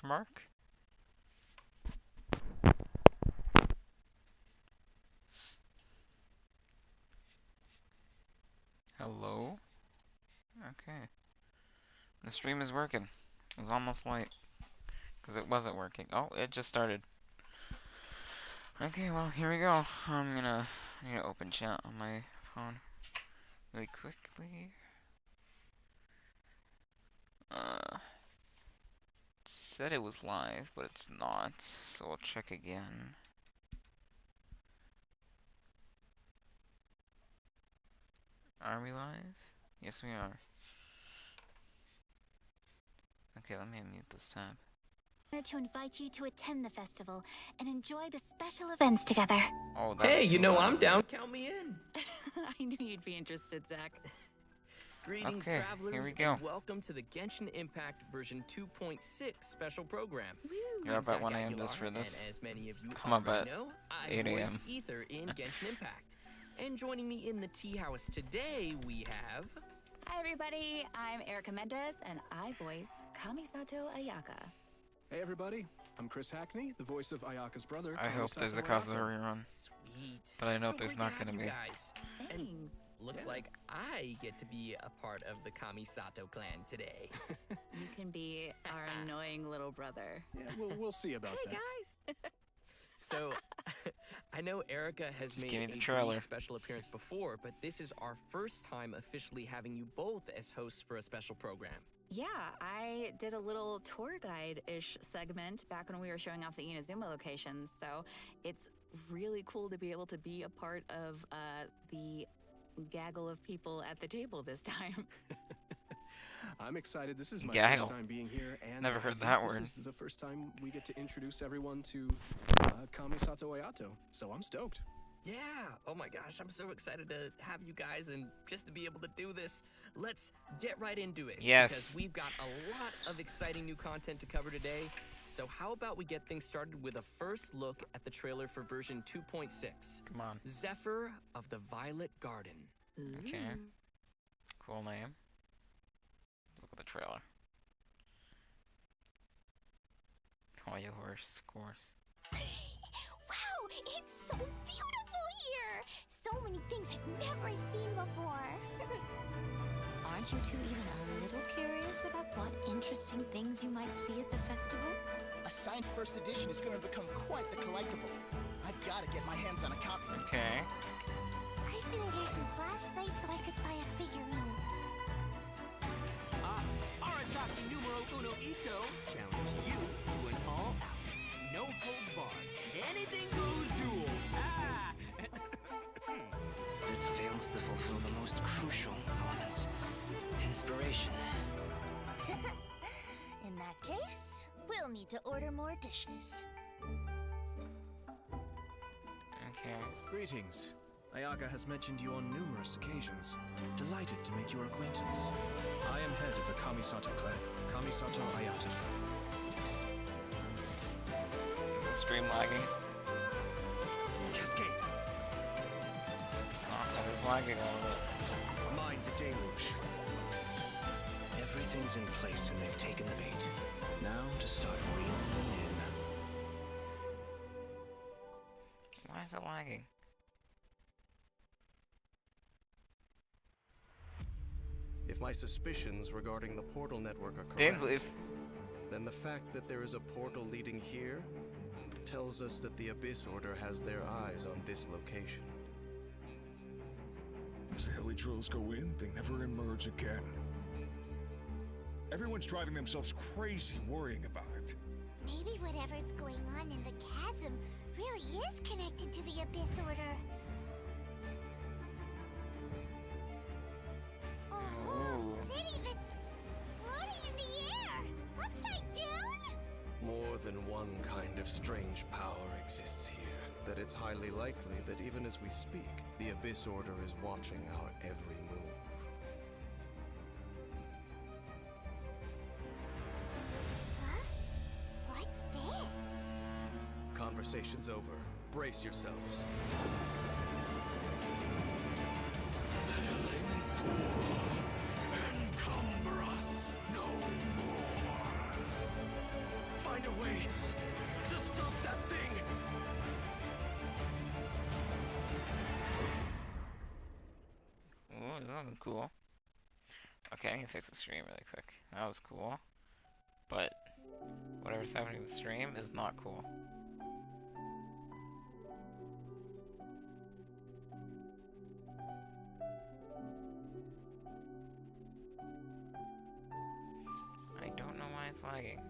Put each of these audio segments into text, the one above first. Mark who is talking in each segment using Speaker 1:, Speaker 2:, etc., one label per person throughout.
Speaker 1: mark? Hello? Okay. The stream is working. It was almost late. Because it wasn't working. Oh, it just started. Okay, well, here we go. I need to open chat on my phone really quickly. Said it was live, but it's not. So we'll check again. Are we live? Yes, we are. Okay, let me mute this tab.
Speaker 2: To invite you to attend the festival and enjoy the special events together.
Speaker 1: Oh, that's
Speaker 3: hey, you know
Speaker 1: loud.
Speaker 3: I'm down. Count me in.
Speaker 2: I knew you'd be interested, Zach.
Speaker 3: Greetings,
Speaker 1: Okay,
Speaker 3: travelers,
Speaker 1: here we go.
Speaker 3: and welcome to the Genshin Impact version 2.6 special program.
Speaker 1: You're up at 1 a.m.
Speaker 3: Aguilar,
Speaker 1: just for this?
Speaker 3: And as many of you
Speaker 1: I'm up
Speaker 3: already
Speaker 1: at
Speaker 3: know, I
Speaker 1: 8
Speaker 3: voice
Speaker 1: a.m.
Speaker 3: Ether in Genshin Impact. And joining me in the tea house today, we have...
Speaker 2: Hi, everybody. I'm Erica Mendez, and I voice Kamisato Ayaka.
Speaker 4: Hey everybody, I'm Chris Hackney, the voice of Ayaka's brother.
Speaker 1: I hope there's a
Speaker 4: Kamisato
Speaker 1: Kazuha rerun.
Speaker 3: Sweet.
Speaker 1: But I know
Speaker 3: so
Speaker 1: there's
Speaker 3: great
Speaker 1: not
Speaker 3: to have
Speaker 1: gonna
Speaker 3: you
Speaker 1: be.
Speaker 3: Guys.
Speaker 2: Thanks.
Speaker 3: And looks like I get to be a part of the Kamisato clan today.
Speaker 2: You can be our annoying little brother.
Speaker 4: Yeah, we'll see about
Speaker 3: Hey
Speaker 4: that.
Speaker 3: guys. So, I know Erica has
Speaker 1: Just
Speaker 3: made
Speaker 1: give me
Speaker 3: a
Speaker 1: the trailer.
Speaker 3: brief special appearance before, but this is our first time officially having you both as hosts for a special program.
Speaker 2: Yeah, I did a little tour guide-ish segment back when we were showing off the Inazuma locations, so it's really cool to be able to be a part of the gaggle of people at the table this time.
Speaker 4: I'm excited. This is my
Speaker 1: Gaggle.
Speaker 4: first time being here, and
Speaker 1: Never
Speaker 4: I
Speaker 1: heard
Speaker 4: think
Speaker 1: that
Speaker 4: this
Speaker 1: word.
Speaker 4: is the first time we get to introduce everyone to Kamisato Ayato. So I'm stoked.
Speaker 3: Yeah, oh my gosh, I'm so excited to have you guys and just to be able to do this. Let's get right into it.
Speaker 1: Yes.
Speaker 3: Because we've got a lot of exciting new content to cover today. So how about we get things started with a first look at the trailer for version 2.6.
Speaker 1: Come on.
Speaker 3: Zephyr of the Violet Garden.
Speaker 1: Okay. Cool name. Let's look at the trailer. Oh, you horse, of course.
Speaker 5: Wow, it's so beautiful here! So many things I've never seen before.
Speaker 6: Aren't you two even a little curious about what interesting things you might see at the festival?
Speaker 7: A signed first edition is going to become quite the collectible. I've got to get my hands on a copy.
Speaker 1: Okay.
Speaker 5: I've been here since last night so I could buy a figurine.
Speaker 8: Arataki numero uno Ito challenge you to an all-out, no-holds-barred, anything-goes duel. Ah!
Speaker 9: It fails to fulfill the most crucial element. Inspiration.
Speaker 5: In that case, we'll need to order more dishes.
Speaker 1: Okay.
Speaker 4: Greetings. Ayaka has mentioned you on numerous occasions. Delighted to make your acquaintance. I am head of the Kamisato clan, Kamisato Ayato.
Speaker 1: Is the stream lagging?
Speaker 4: Cascade!
Speaker 1: Oh, it is lagging a little bit.
Speaker 4: Mind the deluge. Everything's in place and they've taken the bait. Now to start reeling them in.
Speaker 1: Why is it lagging?
Speaker 4: If my suspicions regarding the portal network are correct,
Speaker 1: Dansleaf.
Speaker 4: then the fact that there is a portal leading here tells us that the Abyss Order has their eyes on this location.
Speaker 10: As the heli-drills go in, they never emerge again. Everyone's driving themselves crazy worrying about it.
Speaker 5: Maybe whatever's going on in the chasm really is connected to the Abyss Order. A whole city that's floating in the air! Upside down?
Speaker 4: More than one kind of strange power exists here. That it's highly likely that even as we speak, the Abyss Order is watching our every move.
Speaker 5: Huh? What's this?
Speaker 4: Conversation's over. Brace yourselves.
Speaker 1: looking cool. Okay, I'm gonna fix the stream really quick. That was cool. But whatever's happening with the stream is not cool. I don't know why it's lagging.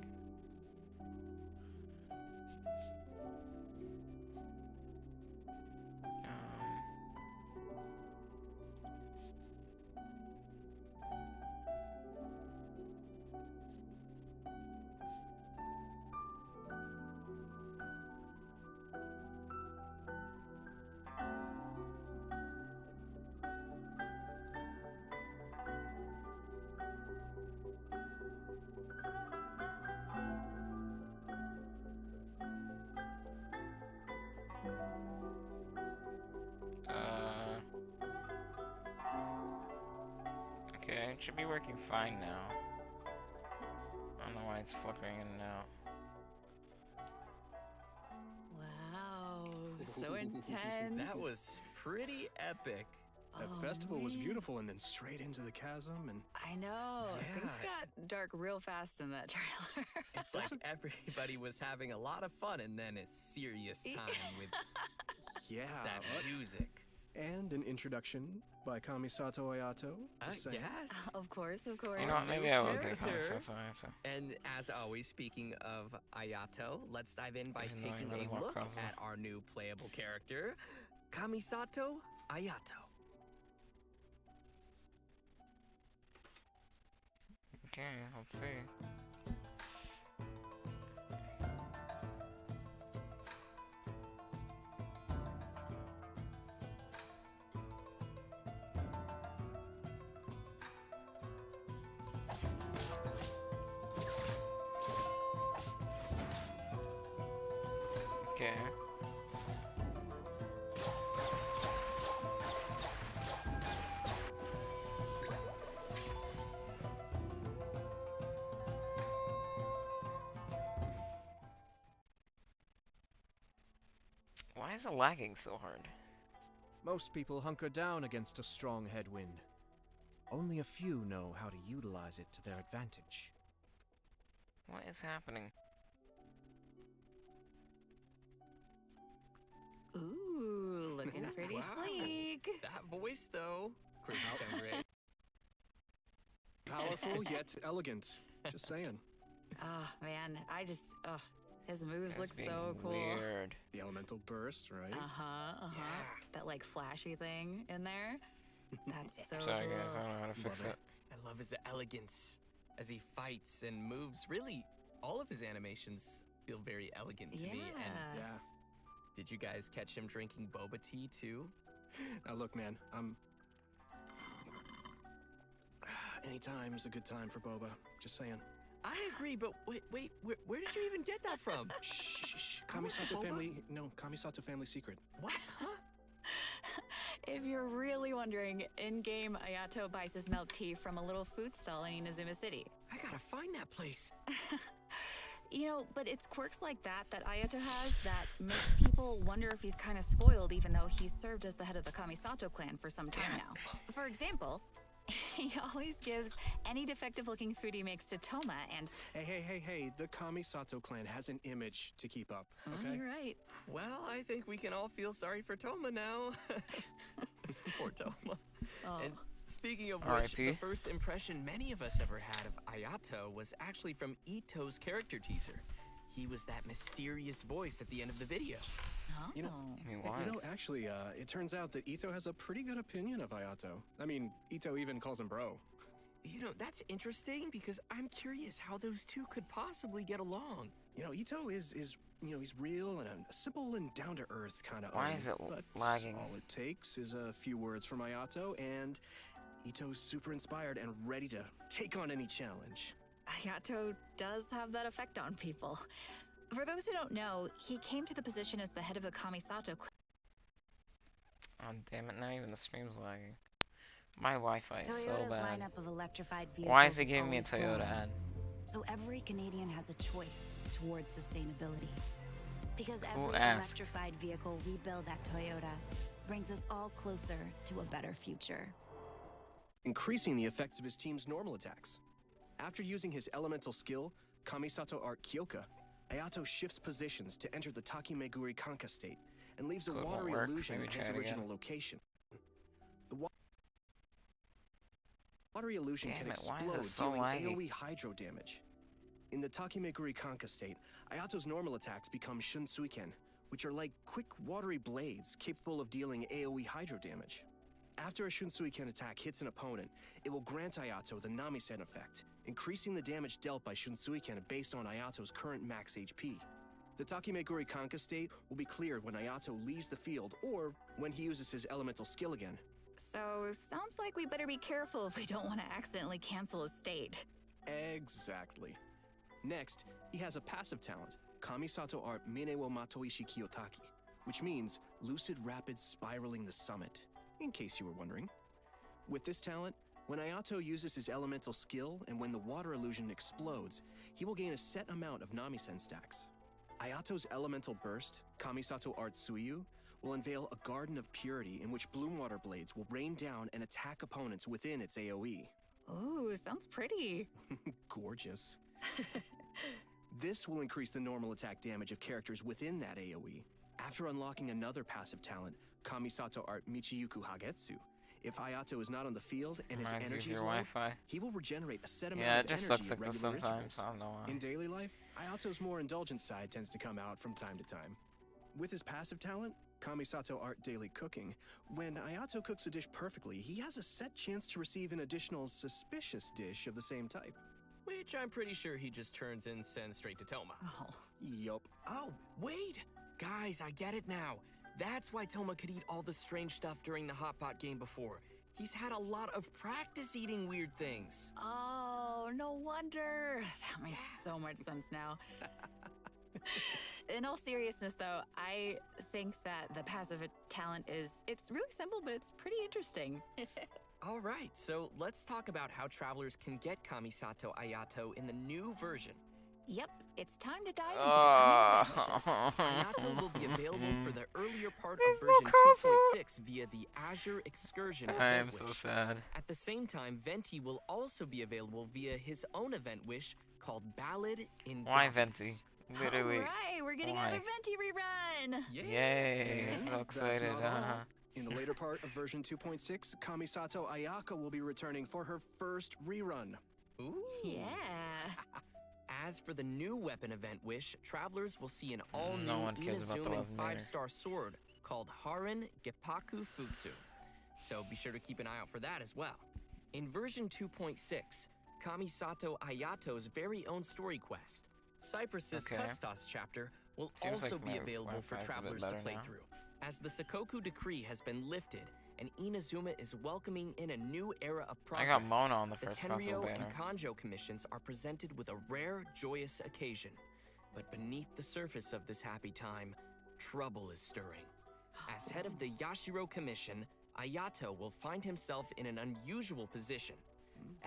Speaker 1: Okay, it should be working fine now. I don't know why it's flickering in and out.
Speaker 2: Wow, so intense.
Speaker 3: That was pretty epic.
Speaker 4: That
Speaker 2: Oh,
Speaker 4: festival was
Speaker 2: man.
Speaker 4: beautiful, and then straight into the chasm, and
Speaker 2: I know.
Speaker 3: Yeah.
Speaker 2: Things got dark real fast in that trailer.
Speaker 3: It's like everybody was having a lot of fun and then a serious time with
Speaker 4: yeah,
Speaker 3: that music.
Speaker 4: and an introduction by Kamisato Ayato. Just saying.
Speaker 3: Yes.
Speaker 2: Of course, of course.
Speaker 1: You know what, maybe I will get
Speaker 3: character.
Speaker 1: comics, that's why I have to.
Speaker 3: And as always, speaking of Ayato, let's dive in by
Speaker 1: Even though I
Speaker 3: taking
Speaker 1: really
Speaker 3: a
Speaker 1: want
Speaker 3: look
Speaker 1: crossover.
Speaker 3: at our new playable character, Kamisato Ayato.
Speaker 1: Okay, let's see. Okay. Why is it lagging so hard?
Speaker 11: Most people hunker down against a strong headwind. Only a few know how to utilize it to their advantage.
Speaker 1: What is happening?
Speaker 2: Ooh, looking pretty
Speaker 3: Wow.
Speaker 2: sleek.
Speaker 3: That voice, though. Crazy sound great.
Speaker 4: Powerful yet elegant. Just saying.
Speaker 2: Oh, man. His moves
Speaker 1: That's
Speaker 2: look
Speaker 1: being
Speaker 2: so cool.
Speaker 1: weird.
Speaker 4: The elemental burst, right?
Speaker 2: Uh-huh. That, like, flashy thing in there. That's so
Speaker 1: Sorry
Speaker 2: cool.
Speaker 1: guys, I don't know how to fix
Speaker 3: Love
Speaker 1: it.
Speaker 3: I love his elegance as he fights and moves. Really, all of his animations feel very elegant to me. And
Speaker 2: Yeah.
Speaker 4: Yeah.
Speaker 3: did you guys catch him drinking boba tea too?
Speaker 4: Now look, man, anytime's a good time for boba. Just saying.
Speaker 3: I agree, but wait, where did you even get that from?
Speaker 4: Shh.
Speaker 3: Boba?
Speaker 4: Kamisato family secret.
Speaker 3: What? Huh?
Speaker 2: If you're really wondering, in-game Ayato buys his milk tea from a little food stall in Inazuma City.
Speaker 3: I gotta find that place.
Speaker 2: You know, but it's quirks like that Ayato has that makes people wonder if he's kind of spoiled, even though he's served as the head of the Kamisato clan for some time now. For example, he always gives any defective-looking food he makes to Toma, and
Speaker 4: Hey, the Kamisato clan has an image to keep up, okay?
Speaker 2: you're right.
Speaker 3: Well, I think we can all feel sorry for Toma now. Poor Toma.
Speaker 2: Oh.
Speaker 3: And speaking of which,
Speaker 1: R.I.P..
Speaker 3: the first impression many of us ever had of Ayato was actually from Ito's character teaser. He was that mysterious voice at the end of the video.
Speaker 2: Oh.
Speaker 4: You know,
Speaker 1: He was.
Speaker 4: actually, it turns out that Ito has a pretty good opinion of Ayato. I mean, Ito even calls him bro.
Speaker 3: You know, that's interesting because I'm curious how those two could possibly get along.
Speaker 4: You know, Ito is he's real and a simple and down-to-earth kind of
Speaker 1: Why is it lagging?
Speaker 4: All it takes is a few words from Ayato, and Ito's super inspired and ready to take on any challenge.
Speaker 2: Ayato does have that effect on people. For those who don't know, he came to the position as the head of the Kamisato clan.
Speaker 1: Oh damn it, now even the stream's lagging. My Wi-Fi is so
Speaker 12: Toyota's
Speaker 1: bad.
Speaker 12: lineup of electrified vehicles
Speaker 1: Why is it
Speaker 12: is
Speaker 1: giving me a
Speaker 12: always
Speaker 1: Toyota
Speaker 12: growing.
Speaker 1: ad?
Speaker 12: So every Canadian has a choice towards sustainability. Because
Speaker 1: Who
Speaker 12: every
Speaker 1: asked?
Speaker 12: electrified vehicle we build at Toyota brings us all closer to a better future.
Speaker 13: increasing the effects of his team's normal attacks. After using his elemental skill, Kamisato Art Kyoka, Ayato shifts positions to enter the Takimeguri Kanka state and leaves a
Speaker 1: Cool, it won't
Speaker 13: watery
Speaker 1: work.
Speaker 13: illusion
Speaker 1: Maybe
Speaker 13: in
Speaker 1: try
Speaker 13: his
Speaker 1: it
Speaker 13: original
Speaker 1: again.
Speaker 13: location. The watery illusion
Speaker 1: Damn
Speaker 13: can
Speaker 1: it, why is
Speaker 13: explode,
Speaker 1: it so
Speaker 13: dealing
Speaker 1: laggy?
Speaker 13: AoE hydro damage. In the Takimeguri Kanka state, Ayato's normal attacks become Shunsuiken, which are like quick watery blades capable of dealing AoE hydro damage. After a Shunsuiken attack hits an opponent, it will grant Ayato the Namisen effect, increasing the damage dealt by Shunsuiken based on Ayato's current max HP. The Takimeguri Kanka state will be cleared when Ayato leaves the field or when he uses his elemental skill again.
Speaker 2: So, sounds like we better be careful if we don't want to accidentally cancel a state.
Speaker 13: Exactly. Next, he has a passive talent, Kamisato Art Mine wo Matoishi Kiyotaki, which means lucid rapid spiraling the summit, in case you were wondering. With this talent, when Ayato uses his elemental skill and when the water illusion explodes, he will gain a set amount of Namisen stacks. Ayato's elemental burst, Kamisato Art Suiyu, will unveil a garden of purity in which bloom water blades will rain down and attack opponents within its AoE.
Speaker 2: Ooh, sounds pretty.
Speaker 13: Gorgeous. This will increase the normal attack damage of characters within that AoE. After unlocking another passive talent, Kamisato Art Michiyuku Hagetsu, if Ayato is not on the field and his
Speaker 1: Reminds you of
Speaker 13: energy is
Speaker 1: your
Speaker 13: low,
Speaker 1: Wi-Fi.
Speaker 13: he will regenerate a set amount
Speaker 1: Yeah,
Speaker 13: of
Speaker 1: it just
Speaker 13: energy
Speaker 1: looks
Speaker 13: at
Speaker 1: like this
Speaker 13: regular
Speaker 1: sometimes.
Speaker 13: intervals.
Speaker 1: I don't know why.
Speaker 13: In daily life, Ayato's more indulgent side tends to come out from time to time. With his passive talent, Kamisato Art Daily Cooking, when Ayato cooks a dish perfectly, he has a set chance to receive an additional suspicious dish of the same type.
Speaker 3: Which I'm pretty sure he just turns and sends straight to Toma.
Speaker 2: Oh.
Speaker 13: Yup.
Speaker 3: Oh, wait! Guys, I get it now. That's why Toma could eat all the strange stuff during the Hot Pot game before. He's had a lot of practice eating weird things.
Speaker 2: Oh, no wonder. That makes so much sense now. In all seriousness, though, I think that the passive talent it's really simple, but it's pretty interesting.
Speaker 3: All right, so let's talk about how travelers can get Kamisato Ayato in the new version.
Speaker 2: Yep, it's time to dive into the coming event wishes.
Speaker 3: Ayato will be available for the earlier part
Speaker 1: There's
Speaker 3: of
Speaker 1: no
Speaker 3: version
Speaker 1: CHASM.
Speaker 3: 2.6 via the Azure Excursion
Speaker 1: I
Speaker 3: event
Speaker 1: am so
Speaker 3: wish.
Speaker 1: sad.
Speaker 3: At the same time, Venti will also be available via his own event wish called Ballad in
Speaker 1: Why
Speaker 3: Darkness.
Speaker 1: Venti? Literally.
Speaker 2: All right, we're getting
Speaker 1: Why?
Speaker 2: another Venti rerun.
Speaker 1: Yay!
Speaker 13: And
Speaker 1: So
Speaker 13: that's
Speaker 1: excited.
Speaker 13: not all. In the later part of version 2.6, Kamisato Ayaka will be returning for her first rerun.
Speaker 3: Ooh.
Speaker 2: Yeah.
Speaker 3: As for the new weapon event wish, travelers will see an all-new
Speaker 1: No one cares about the
Speaker 3: Inazuman
Speaker 1: weapon later.
Speaker 3: 5-star sword called Haran Geppaku Futsu. So be sure to keep an eye out for that as well. In version 2.6, Kamisato Ayato's very own story quest, Cypress's
Speaker 1: Okay.
Speaker 3: Custos chapter, will
Speaker 1: Seems
Speaker 3: also
Speaker 1: like
Speaker 3: be
Speaker 1: my
Speaker 3: available for
Speaker 1: Wi-Fi's a bit
Speaker 3: travelers to
Speaker 1: better
Speaker 3: play
Speaker 1: now.
Speaker 3: through. As the Sakoku decree has been lifted and Inazuma is welcoming in a new era of
Speaker 1: I
Speaker 3: progress,
Speaker 1: got Mona on the
Speaker 3: the
Speaker 1: first festival
Speaker 3: Tenryo and
Speaker 1: banner.
Speaker 3: Kanjo commissions are presented with a rare, joyous occasion. But beneath the surface of this happy time, trouble is stirring. As head of the Yashiro Commission, Ayato will find himself in an unusual position.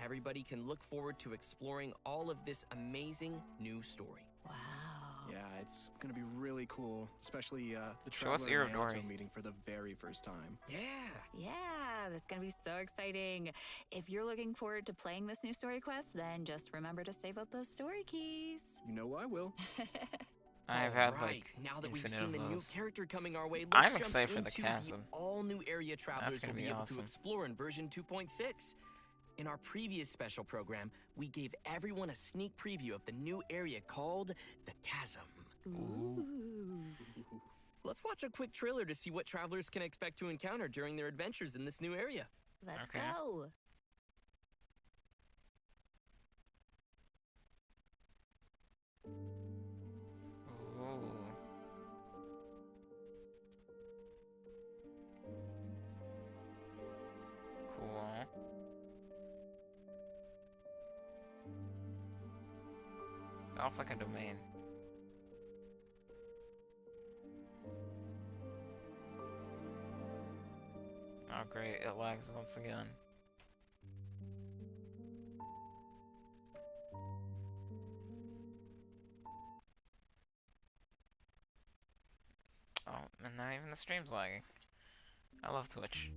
Speaker 3: Everybody can look forward to exploring all of this amazing new story.
Speaker 2: Wow.
Speaker 13: Yeah, it's gonna be really cool, especially the
Speaker 1: Show us
Speaker 13: Traveler and
Speaker 1: Irodori.
Speaker 13: Ayato meeting for the very first time.
Speaker 3: Yeah!
Speaker 2: Yeah, that's gonna be so exciting. If you're looking forward to playing this new story quest, then just remember to save up those story keys.
Speaker 13: You know I will.
Speaker 1: I've had
Speaker 3: Alright,
Speaker 1: like
Speaker 3: now that we've
Speaker 1: infinite
Speaker 3: seen
Speaker 1: of
Speaker 3: the new
Speaker 1: those.
Speaker 3: character coming our way, let's
Speaker 1: I'm
Speaker 3: jump
Speaker 1: excited for
Speaker 3: into
Speaker 1: the CHASM.
Speaker 3: all-new area travelers
Speaker 1: gonna
Speaker 3: will be
Speaker 1: be
Speaker 3: able
Speaker 1: awesome.
Speaker 3: to explore in version 2.6. In our previous special program, we gave everyone a sneak preview of the new area called the CHASM.
Speaker 2: Ooh.
Speaker 3: Let's watch a quick trailer to see what travelers can expect to encounter during their adventures in this new area.
Speaker 2: Let's
Speaker 1: Okay.
Speaker 2: go.
Speaker 1: Ooh. Cool. That looks like a domain. Oh great, it lags once again. Oh, and not even the stream's lagging. I love Twitch.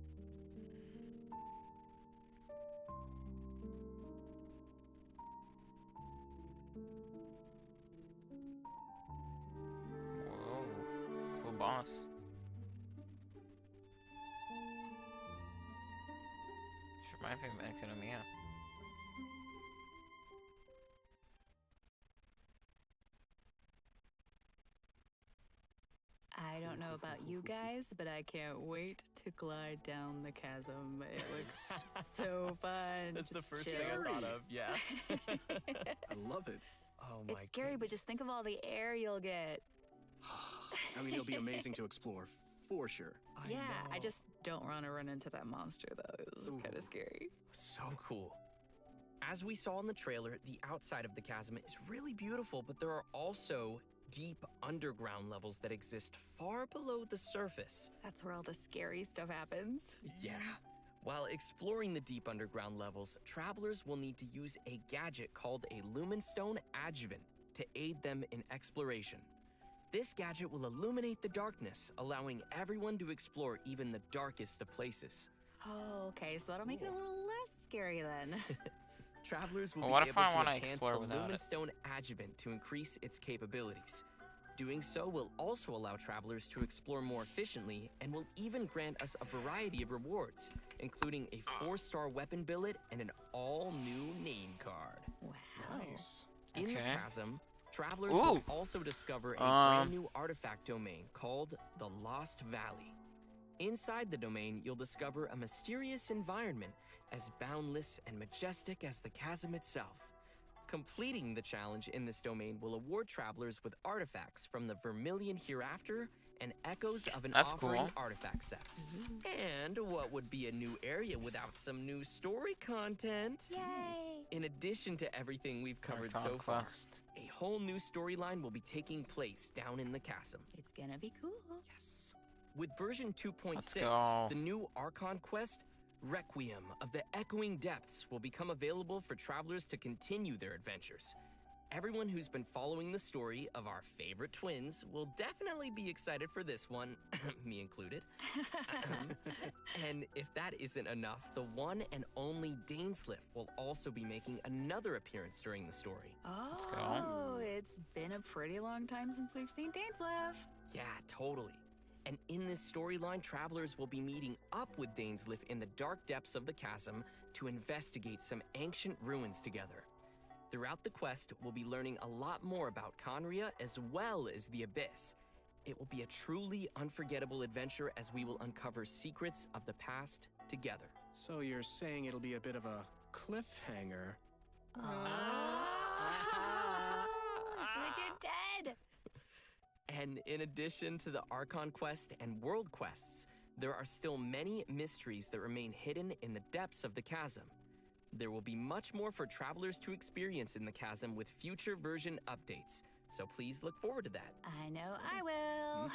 Speaker 1: Chaos. Which reminds me of Economia.
Speaker 2: I don't know about you guys, but I can't wait to glide down the chasm. It looks so fun.
Speaker 3: That's the
Speaker 2: Just
Speaker 3: first
Speaker 2: chill.
Speaker 3: thing I thought of, yeah.
Speaker 13: I love it.
Speaker 3: Oh my
Speaker 2: It's scary, but just think of all the air you'll get.
Speaker 13: I mean, it'll be amazing to explore, for sure.
Speaker 2: I just don't want to run into that monster, though. It was kind of scary.
Speaker 3: So cool. As we saw in the trailer, the outside of the chasm is really beautiful, but there are also deep underground levels that exist far below the surface.
Speaker 2: That's where all the scary stuff happens.
Speaker 3: Yeah. While exploring the deep underground levels, travelers will need to use a gadget called a Lumenstone Adjuvant to aid them in exploration. This gadget will illuminate the darkness, allowing everyone to explore even the darkest of places.
Speaker 2: Oh, okay, so that'll make it a little less scary then.
Speaker 3: Travelers will
Speaker 1: Well,
Speaker 3: be
Speaker 1: what if
Speaker 3: able
Speaker 1: I
Speaker 3: to
Speaker 1: wanna
Speaker 3: enhance the
Speaker 1: explore without it?
Speaker 3: Lumenstone Adjuvant to increase its capabilities. Doing so will also allow travelers to explore more efficiently and will even grant us a variety of rewards, including a 4-star weapon billet and an all-new name card.
Speaker 2: Wow.
Speaker 13: Nice.
Speaker 3: In the
Speaker 1: Okay.
Speaker 3: chasm, travelers
Speaker 1: Ooh.
Speaker 3: will also discover a brand new artifact domain called the Lost Valley. Inside the domain, you'll discover a mysterious environment as boundless and majestic as the chasm itself. Completing the challenge in this domain will award travelers with artifacts from the Vermilion Hereafter and echoes of an
Speaker 1: That's
Speaker 3: offering
Speaker 1: cool.
Speaker 3: artifact sets. And what would be a new area without some new story content?
Speaker 5: Yay!
Speaker 3: In addition to everything we've covered so
Speaker 1: Archon
Speaker 3: far,
Speaker 1: Quest.
Speaker 3: a whole new storyline will be taking place down in the chasm.
Speaker 2: It's gonna be cool.
Speaker 3: Yes. With version 2.6,
Speaker 1: go.
Speaker 3: the new Archon quest, Requiem of the Echoing Depths, will become available for travelers to continue their adventures. Everyone who's been following the story of our favorite twins will definitely be excited for this one, me included. And if that isn't enough, the one and only Dainsliff will also be making another appearance during the story.
Speaker 2: Oh,
Speaker 1: go.
Speaker 2: it's been a pretty long time since we've seen Dainsliff.
Speaker 3: Yeah, totally. And in this storyline, travelers will be meeting up with Dainsliff in the dark depths of the chasm to investigate some ancient ruins together. Throughout the quest, we'll be learning a lot more about Conria as well as the Abyss. It will be a truly unforgettable adventure as we will uncover secrets of the past together.
Speaker 13: So you're saying it'll be a bit of a cliffhanger?
Speaker 2: Switch it dead.
Speaker 3: And in addition to the Archon quest and world quests, there are still many mysteries that remain hidden in the depths of the chasm. There will be much more for travelers to experience in the chasm with future version updates, so please look forward to that.
Speaker 2: I know I will.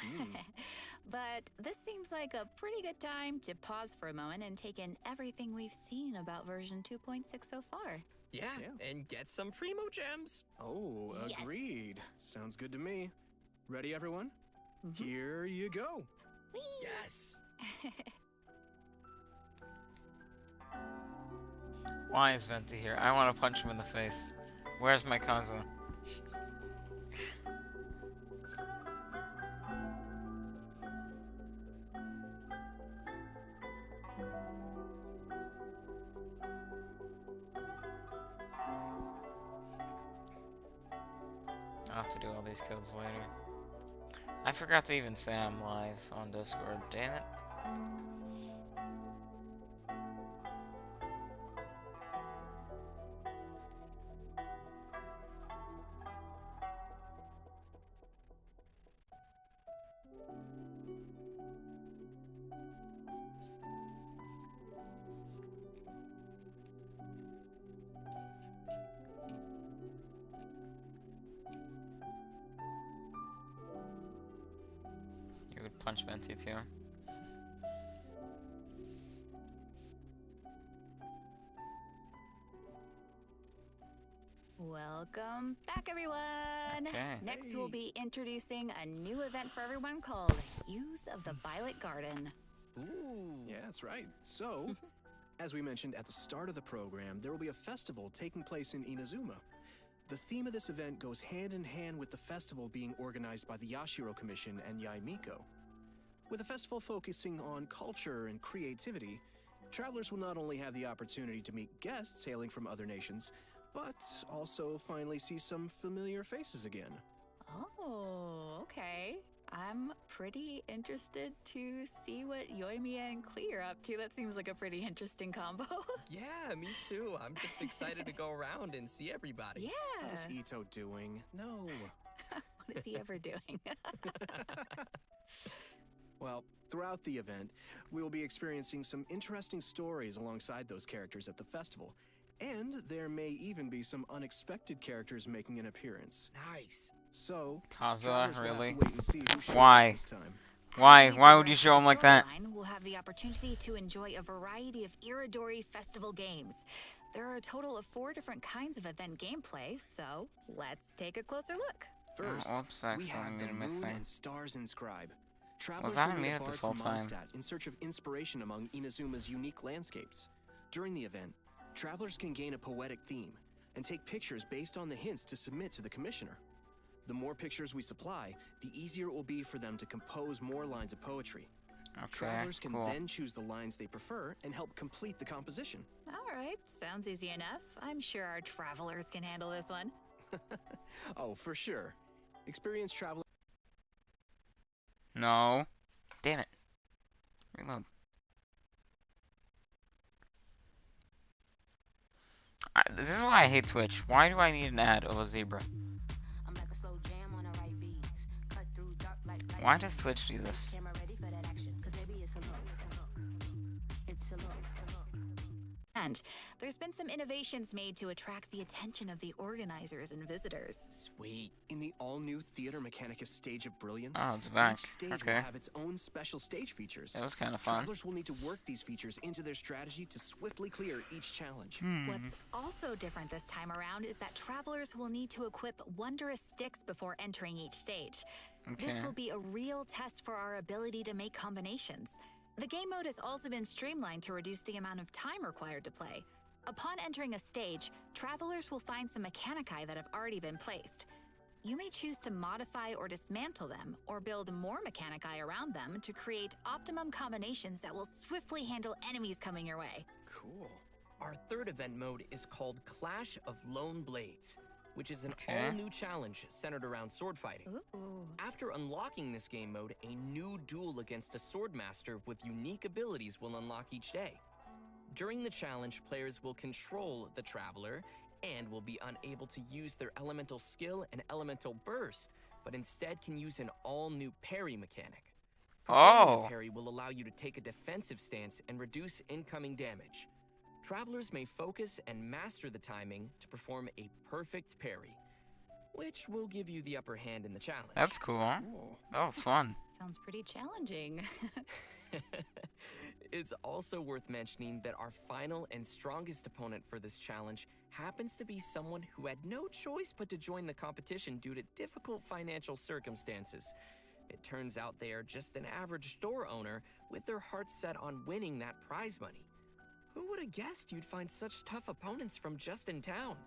Speaker 2: But this seems like a pretty good time to pause for a moment and take in everything we've seen about version 2.6 so far.
Speaker 3: Yeah, and get some Primo Gems.
Speaker 13: Oh,
Speaker 2: Yes.
Speaker 13: agreed. Sounds good to me. Ready, everyone? Here you go.
Speaker 3: Yes.
Speaker 1: Why is Venti here? I want to punch him in the face. Where's my Kazuha? I'll have to do all these codes later. I forgot to even say I'm live on Discord. Damn it. You would punch Venti too.
Speaker 2: Welcome back, everyone.
Speaker 1: Okay.
Speaker 2: Next, we'll be introducing a new event for everyone called Hughes of the Violet Garden.
Speaker 13: Ooh. Yeah, that's right. So, as we mentioned at the start of the program, there will be a festival taking place in Inazuma. The theme of this event goes hand in hand with the festival being organized by the Yashiro Commission and Yaimiko. With a festival focusing on culture and creativity, travelers will not only have the opportunity to meet guests hailing from other nations, but also finally see some familiar faces again.
Speaker 2: Oh, okay. I'm pretty interested to see what Yoimiya and Klee are up to. That seems like a pretty interesting combo.
Speaker 3: Yeah, me too. I'm just excited to go around and see everybody.
Speaker 2: Yeah.
Speaker 13: How's Ito doing? No.
Speaker 2: What is he ever doing?
Speaker 13: Well, throughout the event, we will be experiencing some interesting stories alongside those characters at the festival. And there may even be some unexpected characters making an appearance.
Speaker 3: Nice.
Speaker 13: So,
Speaker 1: Kazuha,
Speaker 13: travelers will have
Speaker 1: really?
Speaker 13: to wait and see who shows up
Speaker 1: Why?
Speaker 13: this time.
Speaker 1: Why would you show him like that?
Speaker 2: We'll have the opportunity to enjoy a variety of Iridori festival games. There are a total of 4 different kinds of event gameplay, so let's take a closer look.
Speaker 13: First,
Speaker 1: Oops, I
Speaker 13: we have the
Speaker 1: accidentally missed
Speaker 13: Moon
Speaker 1: that.
Speaker 13: and Stars Inscribe. Travelers
Speaker 1: that
Speaker 13: will meet
Speaker 1: made
Speaker 13: a
Speaker 1: it
Speaker 13: bard
Speaker 1: this
Speaker 13: from
Speaker 1: whole time?
Speaker 13: Mondstadt in search of inspiration among Inazuma's unique landscapes. During the event, travelers can gain a poetic theme and take pictures based on the hints to submit to the commissioner. The more pictures we supply, the easier it will be for them to compose more lines of poetry.
Speaker 1: Okay,
Speaker 13: Travelers can
Speaker 1: cool.
Speaker 13: then choose the lines they prefer and help complete the composition.
Speaker 2: All right, sounds easy enough. I'm sure our travelers can handle this one.
Speaker 13: Oh, for sure. Experienced travelers.
Speaker 1: No. Damn it. Reload. This is why I hate Twitch. Why do I need an ad of a zebra? Why does Twitch do this?
Speaker 2: And there's been some innovations made to attract the attention of the organizers and visitors.
Speaker 3: Sweet.
Speaker 13: In the all-new Theater Mechanicus Stage of Brilliance,
Speaker 1: Oh, it's back.
Speaker 13: each stage
Speaker 1: Okay.
Speaker 13: will have its own special stage features.
Speaker 1: That was kind of fun.
Speaker 13: Travelers will need to work these features into their strategy to swiftly clear each challenge.
Speaker 2: What's also different this time around is that travelers will need to equip wondrous sticks before entering each stage. This
Speaker 1: Okay.
Speaker 2: will be a real test for our ability to make combinations. The game mode has also been streamlined to reduce the amount of time required to play. Upon entering a stage, travelers will find some mechanici that have already been placed. You may choose to modify or dismantle them, or build more mechanici around them to create optimum combinations that will swiftly handle enemies coming your way.
Speaker 3: Cool. Our third event mode is called Clash of Lone Blades, which is an
Speaker 1: Okay.
Speaker 3: all-new challenge centered around sword fighting.
Speaker 2: Ooh.
Speaker 3: After unlocking this game mode, a new duel against a swordmaster with unique abilities will unlock each day. During the challenge, players will control the traveler and will be unable to use their elemental skill and elemental burst, but instead can use an all-new parry mechanic. Performing a parry will allow you to take a defensive stance and reduce incoming damage. Travelers may focus and master the timing to perform a perfect parry, which will give you the upper hand in the challenge.
Speaker 1: That's cool. That was fun.
Speaker 2: Sounds pretty challenging.
Speaker 3: It's also worth mentioning that our final and strongest opponent for this challenge happens to be someone who had no choice but to join the competition due to difficult financial circumstances. It turns out they are just an average store owner with their hearts set on winning that prize money. Who would have guessed you'd find such tough opponents from just in town?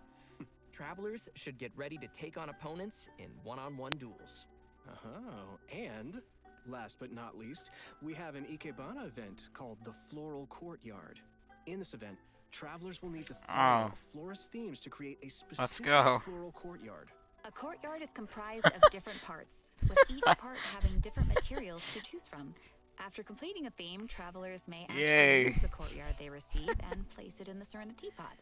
Speaker 3: Travelers should get ready to take on opponents in one-on-one duels.
Speaker 13: Oh, and last but not least, we have an Ikebana event called the Floral Courtyard. In this event, travelers will need to follow florist themes to create a specific floral courtyard.
Speaker 2: A courtyard is comprised of different parts, with each part having different materials to choose from. After completing a theme, travelers may actually use the courtyard they receive and place it in the Serenity Pot.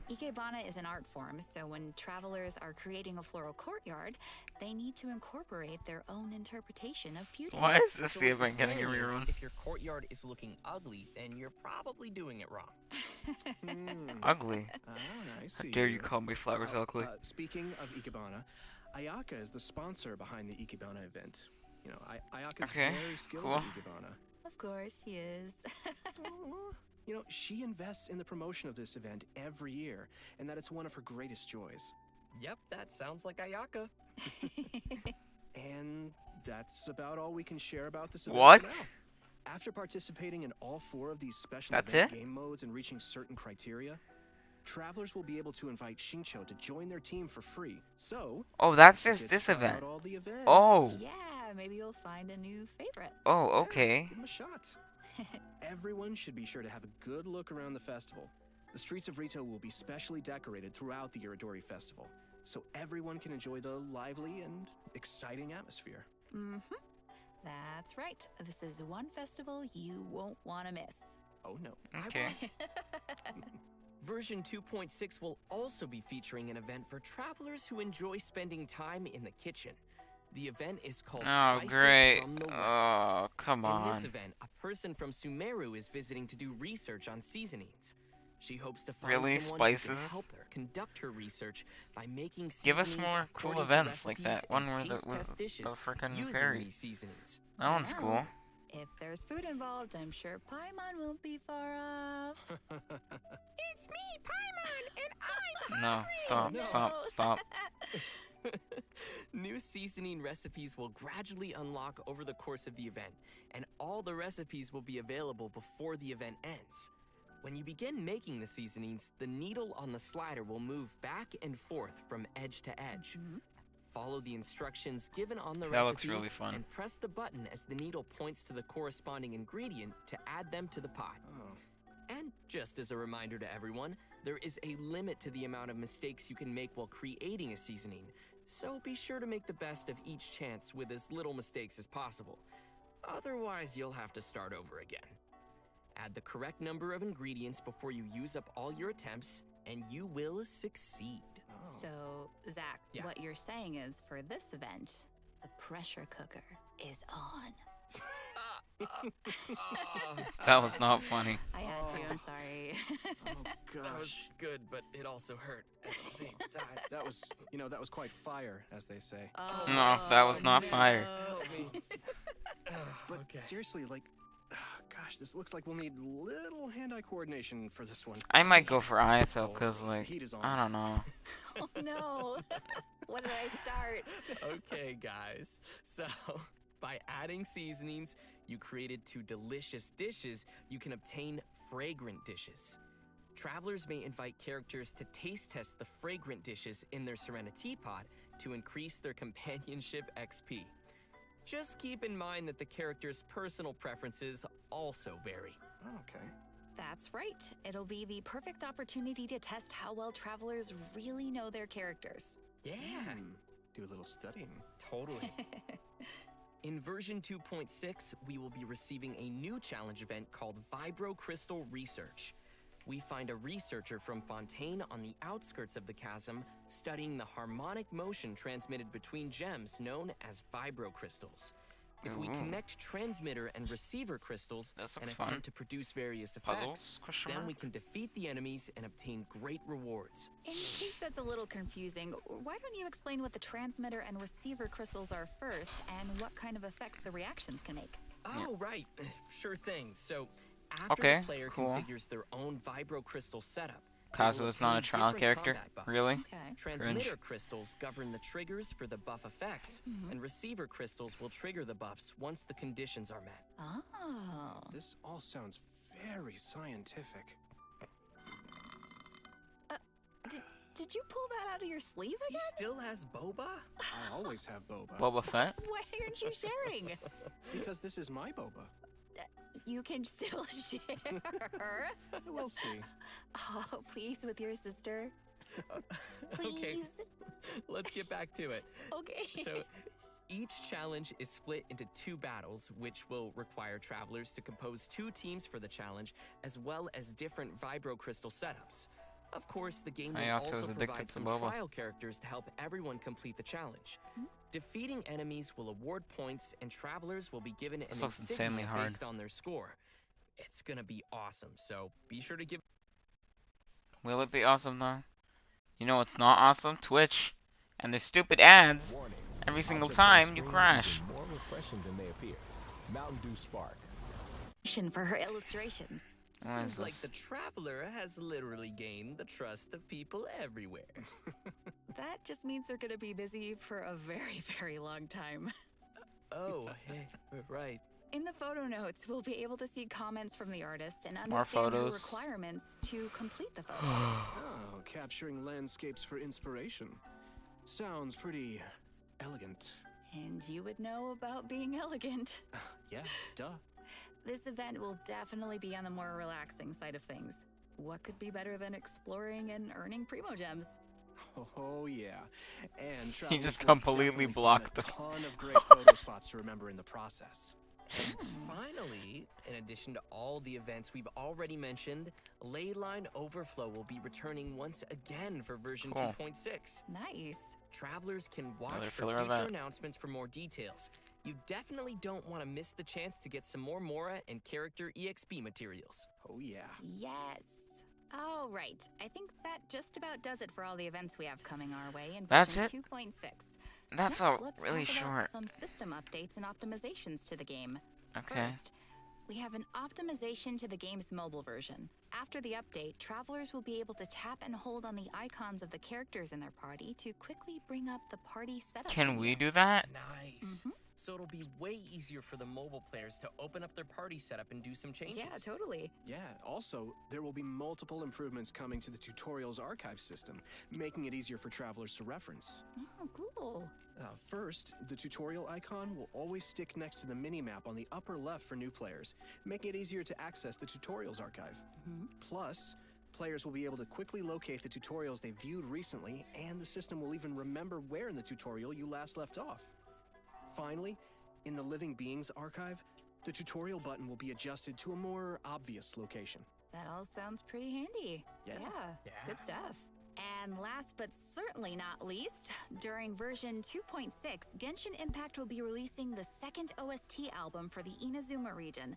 Speaker 2: Ikebana is an art form, so when travelers are creating a floral courtyard, they need to incorporate their own interpretation of beauty.
Speaker 1: Why is this
Speaker 3: So
Speaker 1: the
Speaker 3: what
Speaker 1: event
Speaker 3: you're
Speaker 1: getting a
Speaker 3: saying is,
Speaker 1: rerun?
Speaker 3: if your courtyard is looking ugly, then you're probably doing it wrong.
Speaker 1: Ugly?
Speaker 13: I see.
Speaker 1: How dare you call my flowers ugly?
Speaker 13: Speaking of Ikebana, Ayaka is the sponsor behind the Ikebana event. You know, Ayaka's very skilled at Ikebana.
Speaker 2: Of course he is.
Speaker 13: You know, she invests in the promotion of this event every year, and that it's one of her greatest joys.
Speaker 3: Yep, that sounds like Ayaka.
Speaker 13: And that's about all we can share about this event
Speaker 1: What?
Speaker 13: for now. After participating in all 4 of these special
Speaker 1: That's
Speaker 13: event
Speaker 1: it?
Speaker 13: game modes and reaching certain criteria, travelers will be able to invite Shincho to join their team for free. So,
Speaker 1: Oh, that's
Speaker 13: don't
Speaker 1: just
Speaker 13: forget to
Speaker 1: this
Speaker 13: try out
Speaker 1: event.
Speaker 13: all the events.
Speaker 1: Oh.
Speaker 2: Yeah, maybe you'll find a new favorite.
Speaker 1: Oh, okay.
Speaker 13: Give him a shot. Everyone should be sure to have a good look around the festival. The streets of Rito will be specially decorated throughout the Iridori Festival, so everyone can enjoy the lively and exciting atmosphere.
Speaker 2: Mm-hmm. That's right. This is one festival you won't want to miss.
Speaker 13: Oh no.
Speaker 1: Okay.
Speaker 3: Version 2.6 will also be featuring an event for travelers who enjoy spending time in the kitchen. The event is called
Speaker 1: Oh,
Speaker 3: Spices
Speaker 1: great.
Speaker 3: from the West.
Speaker 1: Oh, come on.
Speaker 3: In this event, a person from Sumeru is visiting to do research on seasonings. She hopes to find
Speaker 1: Really?
Speaker 3: someone who
Speaker 1: Spices?
Speaker 3: can help her conduct her research by making
Speaker 1: Give us
Speaker 3: seasonings
Speaker 1: more cool
Speaker 3: according to
Speaker 1: events like
Speaker 3: recipes
Speaker 1: that. One
Speaker 3: and
Speaker 1: where
Speaker 3: taste
Speaker 1: was
Speaker 3: test dishes
Speaker 1: the frickin'
Speaker 3: using
Speaker 1: fairy.
Speaker 3: these seasonings.
Speaker 1: That one's cool.
Speaker 2: If there's food involved, I'm sure Paimon won't be far off.
Speaker 5: It's me, Paimon, and I'm
Speaker 1: No, stop,
Speaker 2: No.
Speaker 1: stop.
Speaker 3: New seasoning recipes will gradually unlock over the course of the event, and all the recipes will be available before the event ends. When you begin making the seasonings, the needle on the slider will move back and forth from edge to edge. Follow the instructions given on the
Speaker 1: That
Speaker 3: recipe
Speaker 1: looks really fun.
Speaker 3: and press the button as the needle points to the corresponding ingredient to add them to the pot. And just as a reminder to everyone, there is a limit to the amount of mistakes you can make while creating a seasoning, so be sure to make the best of each chance with as little mistakes as possible. Otherwise, you'll have to start over again. Add the correct number of ingredients before you use up all your attempts, and you will succeed.
Speaker 2: So, Zach,
Speaker 3: Yeah.
Speaker 2: what you're saying is for this event, the pressure cooker is on.
Speaker 1: That was not funny.
Speaker 2: I had to, I'm sorry.
Speaker 3: That was good, but it also hurt at the same time.
Speaker 13: That was, that was quite fire, as they say.
Speaker 2: Oh,
Speaker 1: No, that was not fire.
Speaker 13: But seriously, gosh, this looks like we'll need little hand-eye coordination for this one.
Speaker 1: I might go for Ayato, cause like,
Speaker 13: heat is on.
Speaker 1: I don't know.
Speaker 2: Oh no. When did I start?
Speaker 3: Okay, guys. So, by adding seasonings you created to delicious dishes, you can obtain fragrant dishes. Travelers may invite characters to taste test the fragrant dishes in their Serenity Pod to increase their companionship XP. Just keep in mind that the character's personal preferences also vary.
Speaker 13: Okay.
Speaker 2: That's right. It'll be the perfect opportunity to test how well travelers really know their characters.
Speaker 3: Yeah.
Speaker 13: Do a little studying.
Speaker 3: Totally. In version 2.6, we will be receiving a new challenge event called Vibro Crystal Research. We find a researcher from Fontaine on the outskirts of the chasm studying the harmonic motion transmitted between gems known as vibro crystals. If we connect transmitter and receiver crystals and attempt to produce various effects, then we can defeat the enemies and obtain great rewards.
Speaker 2: In case that's a little confusing, why don't you explain what the transmitter and receiver crystals are first and what kind of effects the reactions can make?
Speaker 3: Oh, right. Sure thing. So, after the player configures their own vibro crystal setup,
Speaker 1: Kazuha is not a trial character? Really?
Speaker 3: Transmitter crystals govern the triggers for the buff effects, and receiver crystals will trigger the buffs once the conditions are met.
Speaker 2: Oh.
Speaker 13: This all sounds very scientific.
Speaker 2: Did you pull that out of your sleeve again?
Speaker 3: He still has boba?
Speaker 13: I always have boba.
Speaker 1: Boba Fett?
Speaker 2: Why aren't you sharing?
Speaker 13: Because this is my boba.
Speaker 2: You can still share.
Speaker 13: We'll see.
Speaker 2: Oh, please, with your sister. Please.
Speaker 3: Okay, let's get back to it.
Speaker 2: Okay.
Speaker 3: So, each challenge is split into 2 battles, which will require travelers to compose 2 teams for the challenge, as well as different vibro crystal setups. Of course, the game will
Speaker 1: Ayato is
Speaker 3: also
Speaker 1: addicted
Speaker 3: provide
Speaker 1: to
Speaker 3: some
Speaker 1: boba.
Speaker 3: trial characters to help everyone complete the challenge. Defeating enemies will award points, and travelers will be given an
Speaker 1: This looks insanely
Speaker 3: insignia
Speaker 1: hard.
Speaker 3: based on their score. It's gonna be awesome, so be sure to give.
Speaker 1: Will it be awesome though? You know what's not awesome? Twitch. And their stupid ads. Every single time you crash.
Speaker 14: More refreshing than they appear. Mountain Dew Spark.
Speaker 2: For her illustrations.
Speaker 3: Seems like the traveler has literally gained the trust of people everywhere.
Speaker 2: That just means they're gonna be busy for a very, very long time.
Speaker 3: Oh, hey, right.
Speaker 2: In the photo notes, we'll be able to see comments from the artist and
Speaker 1: More
Speaker 2: understand her
Speaker 1: photos.
Speaker 2: requirements to complete the photo.
Speaker 13: Oh, capturing landscapes for inspiration. Sounds pretty elegant.
Speaker 2: And you would know about being elegant.
Speaker 13: Yeah, duh.
Speaker 2: This event will definitely be on the more relaxing side of things. What could be better than exploring and earning Primo Gems?
Speaker 13: Oh yeah, and
Speaker 1: He just
Speaker 13: travelers will
Speaker 1: completely
Speaker 13: definitely find
Speaker 1: blocked
Speaker 13: a
Speaker 1: the.
Speaker 13: ton of great photo spots to remember in the process.
Speaker 3: Finally, in addition to all the events we've already mentioned, Ley Line Overflow will be returning once again for version
Speaker 1: Cool.
Speaker 3: 2.6.
Speaker 2: Nice.
Speaker 3: Travelers can watch
Speaker 1: Another
Speaker 3: for
Speaker 1: filler
Speaker 3: future
Speaker 1: event.
Speaker 3: announcements for more details. You definitely don't want to miss the chance to get some more Mora and character EXP materials.
Speaker 13: Oh yeah.
Speaker 2: Yes. All right. I think that just about does it for all the events we have coming our way in
Speaker 1: That's
Speaker 2: version
Speaker 1: it?
Speaker 2: 2.6.
Speaker 1: That
Speaker 2: Next,
Speaker 1: felt
Speaker 2: let's
Speaker 1: really
Speaker 2: talk
Speaker 1: short.
Speaker 2: about some system updates and optimizations to the game.
Speaker 1: Okay.
Speaker 2: First, we have an optimization to the game's mobile version. After the update, travelers will be able to tap and hold on the icons of the characters in their party to quickly bring up the party setup
Speaker 1: Can
Speaker 2: menu.
Speaker 1: we do that?
Speaker 3: Nice. So it'll be way easier for the mobile players to open up their party setup and do some changes.
Speaker 2: Yeah, totally.
Speaker 13: Yeah, also, there will be multiple improvements coming to the tutorials archive system, making it easier for travelers to reference.
Speaker 2: Oh, cool.
Speaker 13: First, the tutorial icon will always stick next to the minimap on the upper left for new players, making it easier to access the tutorials archive. Plus, players will be able to quickly locate the tutorials they viewed recently, and the system will even remember where in the tutorial you last left off. Finally, in the Living Beings archive, the tutorial button will be adjusted to a more obvious location.
Speaker 2: That all sounds pretty handy.
Speaker 13: Yeah.
Speaker 2: Good stuff. And last but certainly not least, during version 2.6, Genshin Impact will be releasing the second OST album for the Inazuma region,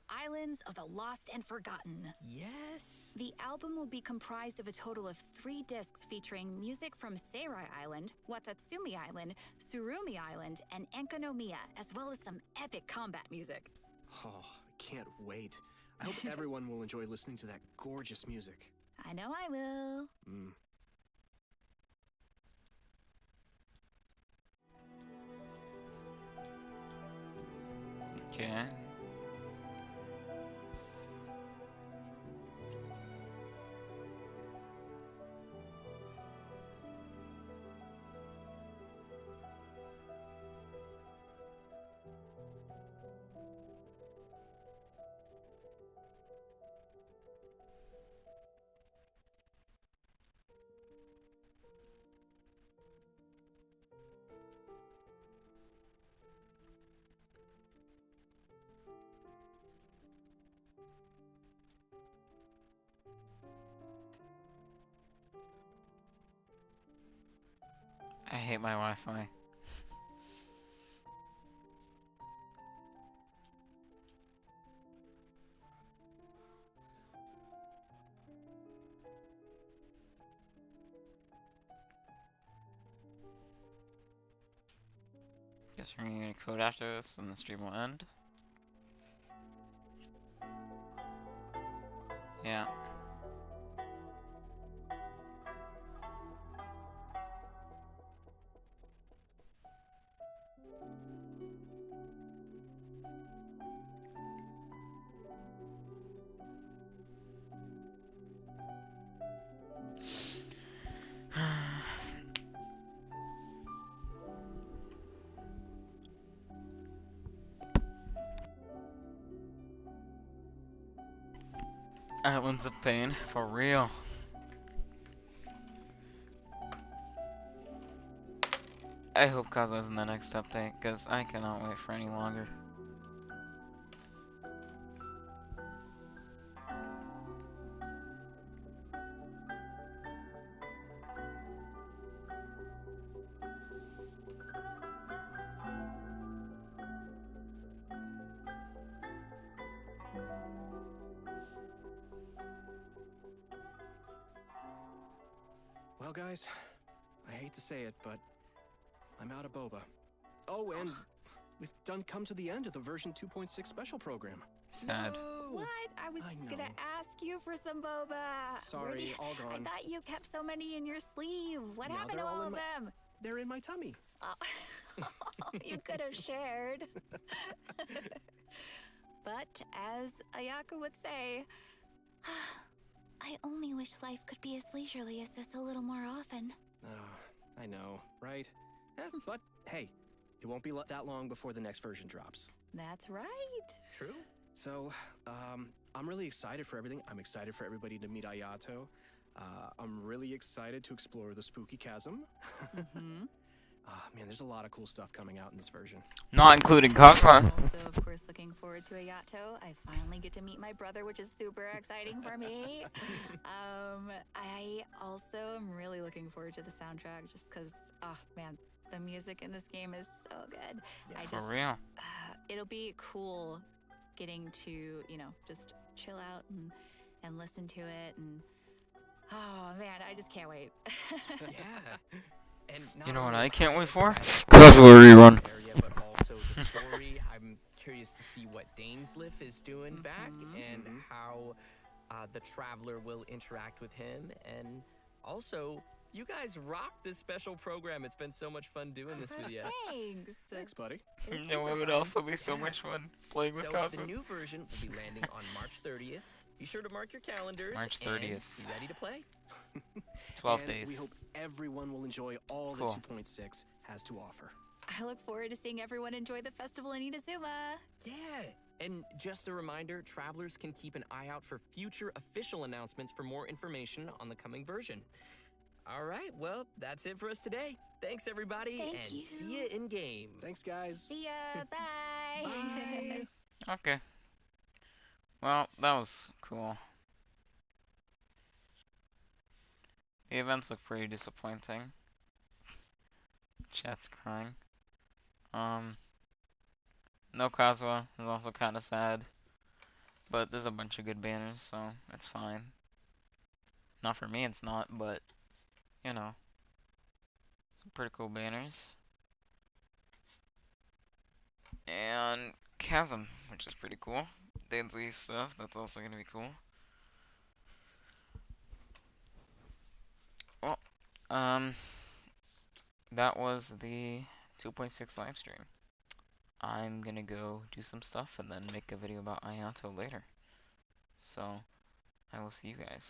Speaker 2: Islands of the Lost and Forgotten.
Speaker 3: Yes.
Speaker 2: The album will be comprised of a total of 3 discs featuring music from Seirai Island, Watatsumi Island, Surumi Island, and Enkanomiya, as well as some epic combat music.
Speaker 13: Oh, I can't wait. I hope everyone will enjoy listening to that gorgeous music.
Speaker 2: I know I will.
Speaker 1: Okay. I hate my Wi-Fi. Guess we're gonna get a code after this and the stream will end. Yeah. Islands of Pain, for real. I hope Kazuo's in the next update, because I cannot wait for any longer.
Speaker 13: Well, guys, I hate to say it, but I'm out of boba. Oh, and we've come to the end of the version 2.6 special program.
Speaker 1: Sad.
Speaker 2: What? I was just gonna ask you for some boba.
Speaker 13: Sorry, all
Speaker 2: I
Speaker 13: gone.
Speaker 2: thought you kept so many in your sleeve. What
Speaker 13: Now
Speaker 2: happened to
Speaker 13: they're all
Speaker 2: all
Speaker 13: in
Speaker 2: of
Speaker 13: my-
Speaker 2: them?
Speaker 13: They're in my tummy.
Speaker 2: Oh. You could have shared. But as Ayaka would say,
Speaker 6: I only wish life could be as leisurely as this a little more often.
Speaker 13: I know, right? But hey, It won't be that long before the next version drops.
Speaker 2: That's right.
Speaker 13: True. So, I'm really excited for everything. I'm excited for everybody to meet Ayato. I'm really excited to explore the spooky chasm. Man, there's a lot of cool stuff coming out in this version.
Speaker 1: Not including Cosmo.
Speaker 2: Also, of course, looking forward to Ayato. I finally get to meet my brother, which is super exciting for me. I also am really looking forward to the soundtrack just because, oh man, the music in this game is so good.
Speaker 13: Yes.
Speaker 1: For real.
Speaker 2: It'll be cool getting to, you know, just chill out and listen to it. And oh man, I just can't wait.
Speaker 3: Yeah. And
Speaker 1: You know what I
Speaker 3: only
Speaker 1: can't
Speaker 3: am
Speaker 1: wait for?
Speaker 3: excited
Speaker 1: Cosmo rerun.
Speaker 3: area, but also the story. I'm curious to see what Dainsliff is doing back and how the Traveler will interact with him. And also, you guys rock this special program. It's been so much fun doing this with you.
Speaker 2: Thanks.
Speaker 13: Thanks, buddy.
Speaker 3: It's
Speaker 1: You know, it
Speaker 3: super
Speaker 1: would
Speaker 3: fun.
Speaker 1: also be so much fun playing with
Speaker 3: So
Speaker 1: Cosmo.
Speaker 3: the new version will be landing on March 30th. Be sure to mark your calendars.
Speaker 1: March
Speaker 3: and
Speaker 1: 30th.
Speaker 3: Be ready to play.
Speaker 1: 12
Speaker 13: And
Speaker 1: days.
Speaker 13: we hope everyone will enjoy all
Speaker 1: Cool.
Speaker 13: that 2.6 has to offer.
Speaker 2: I look forward to seeing everyone enjoy the festival in Inazuma.
Speaker 3: Yeah. And just a reminder, travelers can keep an eye out for future official announcements for more information on the coming version. All right, well, that's it for us today. Thanks, everybody,
Speaker 5: Thank
Speaker 3: and
Speaker 5: you.
Speaker 3: see you in game.
Speaker 13: Thanks, guys.
Speaker 2: See ya. Bye.
Speaker 13: Bye.
Speaker 1: Okay. Well, that was cool. The events look pretty disappointing. Chat's crying. No Kazuha is also kind of sad. But there's a bunch of good banners, so it's fine. Not for me, it's not, but, you know. Some pretty cool banners. And Chasm, which is pretty cool. Daily stuff, that's also gonna be cool. Well, that was the 2.6 live stream. I'm gonna go do some stuff and then make a video about Ayato later. So, I will see you guys.